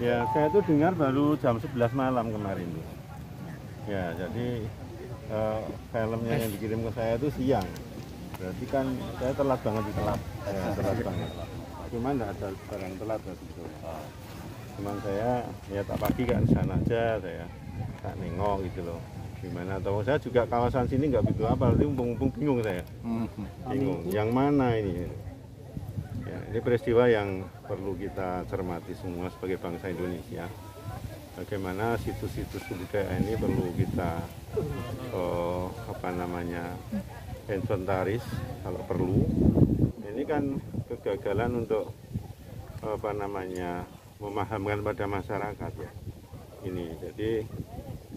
Ya, saya tuh dengar baru jam 11 malam kemarin. Ya, jadi filmnya yang dikirim ke saya itu siang. Berarti kan saya telat banget di telat. Telat banget. Cuman nggak ada barang telat gitu. Cuman saya ya tak pagi kan di sana aja, saya tak nengok gitu loh. Gimana tahu saya juga kawasan sini nggak begitu apa, nanti mumpung bingung saya. Bingung. Yang mana ini? Ya, ini peristiwa yang perlu kita cermati semua sebagai bangsa Indonesia. Bagaimana situs-situs budaya ini perlu kita inventaris kalau perlu. Ini kan kegagalan untuk memahamkan pada masyarakat ya. Ini jadi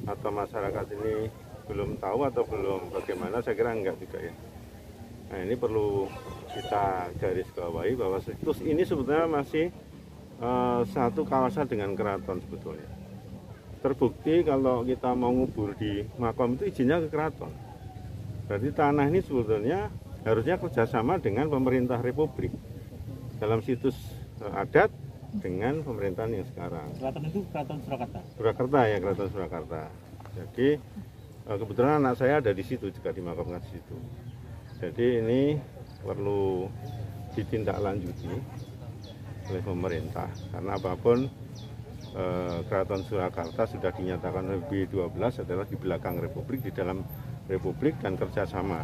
atau masyarakat ini belum tahu atau belum bagaimana, saya kira enggak juga ya. Nah, ini perlu kita garis bawahi bahwa situs ini sebetulnya masih satu kawasan dengan keraton sebetulnya. Terbukti kalau kita mau ngubur di makam itu izinnya ke keraton. Berarti tanah ini sebetulnya harusnya kerjasama dengan pemerintah Republik dalam situs adat dengan pemerintahan yang sekarang. Keraton itu Keraton Surakarta. Surakarta ya, Keraton Surakarta. Jadi kebetulan anak saya ada di situ juga, dimakamkan di situ. Jadi ini perlu ditindaklanjuti oleh pemerintah karena apapun Keraton Surakarta sudah dinyatakan oleh B12 adalah di belakang Republik, di dalam Republik dan kerjasama.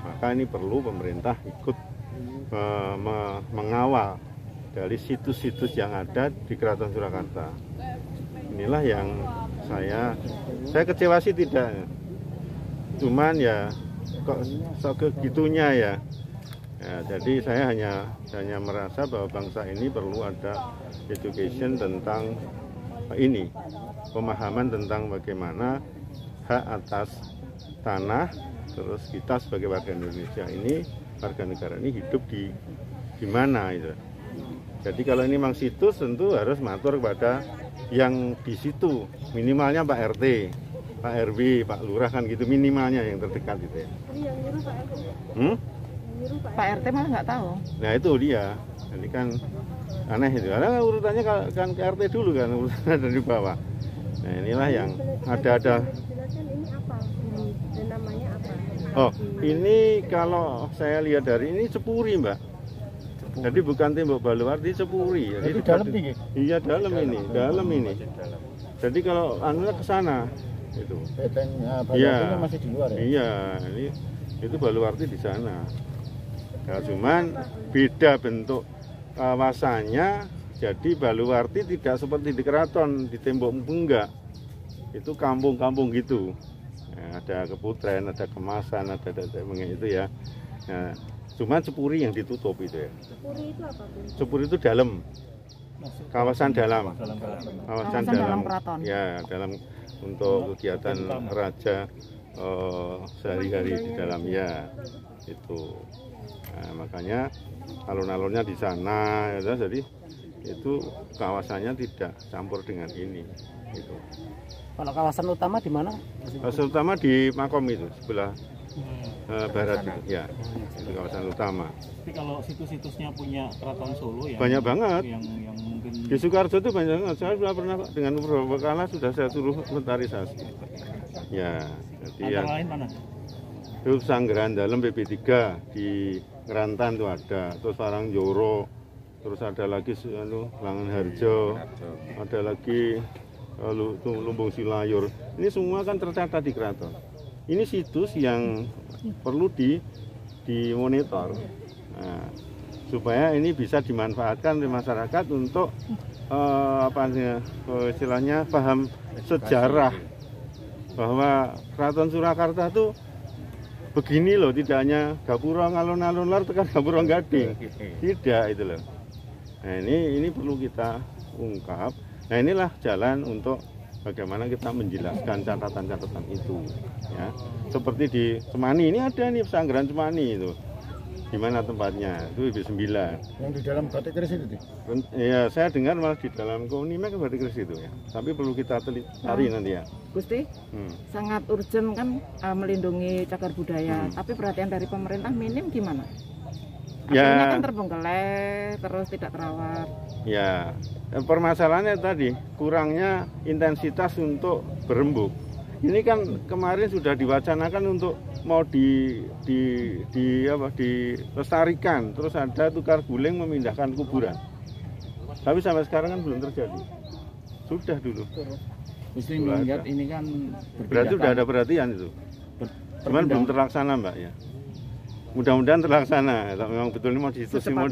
Maka ini perlu pemerintah ikut mengawal dari situs-situs yang ada di Keraton Surakarta. Inilah yang saya kecewa sih tidak. Cuman ya kok segitunya ya. Ya, jadi saya hanya merasa bahwa bangsa ini perlu ada education tentang ini, pemahaman tentang bagaimana hak atas tanah, terus kita sebagai warga Indonesia ini, warga negara ini hidup di mana itu. Jadi kalau ini memang situs tentu harus matur kepada yang di situ, minimalnya Pak RT, Pak RW, Pak Lurah kan gitu, minimalnya yang terdekat gitu ya. Yang nyuruh Pak RT. Pak RT malah nggak tahu. Nah itu dia, jadi kan aneh itu. Karena urutannya kan ke RT dulu kan, urutannya dari bawah. Nah inilah yang ada. Jelaskan ini apa? Dan namanya apa? Oh ini kalau saya lihat dari ini cepuri Mbak. Jadi bukan tembok baluarti, cepuri. Jadi itu dalam tinggi? Iya dalam ini. Jadi kalau anunya ke sana itu. Iya. Masih di luar ya? Iya, ini itu baluarti di sana. Ya, cuman beda bentuk kawasannya, jadi baluarti tidak seperti di keraton, di tembok enggak. Itu kampung-kampung gitu. Ya, ada keputren, ada kemasan, ada itu ya. Nah, cuma cepuri yang ditutup itu ya. Cepuri itu apa? Cepuri itu dalam. Kawasan dalam. Kawasan dalam keraton. Ya, dalam untuk kegiatan raja sehari-hari di dalam ya itu. Nah, makanya alun-alunnya di sana ya, jadi itu kawasannya tidak campur dengan ini gitu. Kalau kawasan utama di mana? Kawasan utama di Makom itu sebelah barat itu ya, itu kawasan utama. Tapi kalau situs-situsnya punya Keraton Solo ya banyak banget yang mungkin di Sukoharjo itu banyak banget. Saya sudah pernah dengan beberapa kali sudah saya suruh inventarisasi ya. Jadi antara lain mana? Itu Sanggeran Dalam BP3 di Ngerantan itu ada, terus Sarang Joro, terus ada lagi Langan Harjo, ada lagi Lumbung Silayur. Ini semua kan tercatat di keraton. Ini situs yang perlu dimonitor, nah, supaya ini bisa dimanfaatkan oleh masyarakat untuk istilahnya paham sejarah bahwa Keraton Surakarta itu begini loh, tidak hanya gapura alun-alun lar tekan gapura gading, tidak itu loh. Nah ini perlu kita ungkap. Nah inilah jalan untuk bagaimana kita menjelaskan catatan-catatan itu ya. Seperti di Semani ini ada nih pesanggeran Semani itu di mana tempatnya, itu IB9. Yang di dalam batik keris itu? Ya, saya dengar malah di dalam Kounimek batik keris itu ya. Tapi perlu kita cari nanti ya. Gusti, sangat urgent kan melindungi cagar budaya, tapi perhatian dari pemerintah minim gimana? Akhirnya kan terbengkelai, terus tidak terawat. Ya, permasalahannya tadi kurangnya intensitas untuk berembuk. Ini kan kemarin sudah diwacanakan untuk mau dilestarikan, terus ada tukar guling memindahkan kuburan. Tapi sampai sekarang kan belum terjadi. Sudah dulu. Mesti melihat ini kan berarti sudah ada perhatian itu. Cuman belum terlaksana, Mbak ya. Mudah-mudahan terlaksana. Memang betul ini mau di situ sih mau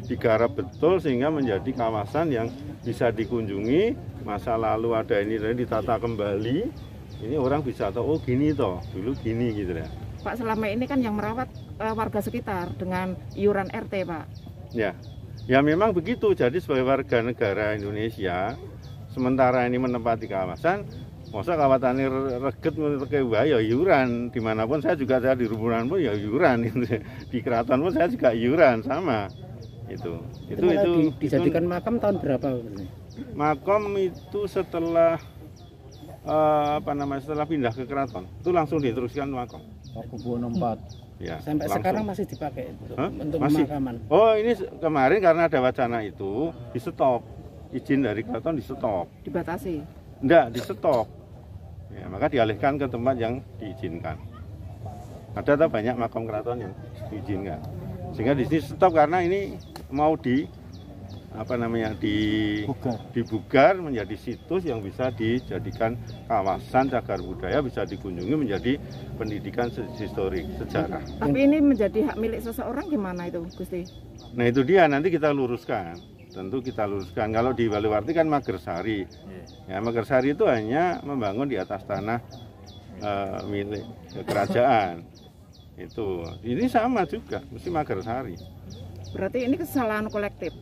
digarap betul sehingga menjadi kawasan yang bisa dikunjungi. Masa lalu ada ini ditata kembali. Ini orang bisa tahu, oh gini toh, dulu gini gitu ya. Pak, selama ini kan yang merawat warga sekitar dengan iuran RT, Pak. Ya memang begitu. Jadi sebagai warga negara Indonesia, sementara ini menempati kawasan, masa kawasan ini reget ya iuran. Dimanapun saya di Rumpunan pun ya iuran. Di keraton pun saya juga iuran sama. Itu dijadikan makam tahun berapa? Makam itu setelah setelah pindah ke keraton itu langsung diteruskan makam. Pakubuwono 4. Ya, sampai langsung. Sekarang masih dipakai untuk pemakaman. Oh, ini kemarin karena ada wacana itu di stop. Izin dari keraton di stop. Dibatasi. Enggak, di stop. Ya, maka dialihkan ke tempat yang diizinkan. Ada banyak makam keraton yang diizinkan. Sehingga di sini stop karena ini mau dibugar menjadi situs yang bisa dijadikan kawasan cagar budaya, bisa dikunjungi menjadi pendidikan historik sejarah. Tapi ini menjadi hak milik seseorang gimana itu, Gusti? Nah itu dia, nanti kita luruskan. Tentu kita luruskan. Kalau di Baliwarti kan Magersari. Ya, Magersari itu hanya membangun di atas tanah milik kerajaan. Itu. Ini sama juga, mesti Magersari. Berarti ini kesalahan kolektif.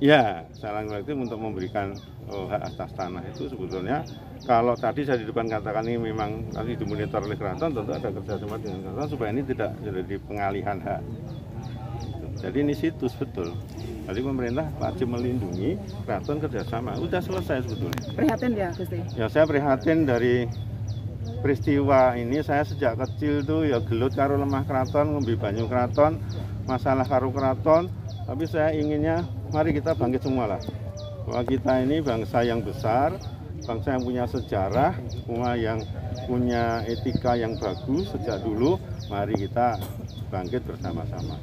Ya, kesalahan kolektif untuk memberikan hak atas tanah itu sebetulnya kalau tadi saya di depan katakan ini memang tadi dimonitor oleh keraton, tentu ada kerjasama dengan keraton supaya ini tidak jadi pengalihan hak. Jadi ini situs betul. Jadi pemerintah wajib melindungi, keraton kerjasama. Udah selesai sebetulnya. Prihatin ya, Gusti? Ya, saya prihatin dari peristiwa ini. Saya sejak kecil tuh ya gelut karo lemah keraton, ngombe banyu keraton, masalah karo keraton. Tapi saya inginnya mari kita bangkit semua lah. Bahwa kita ini bangsa yang besar, bangsa yang punya sejarah, yang punya etika yang bagus sejak dulu. Mari kita bangkit bersama-sama.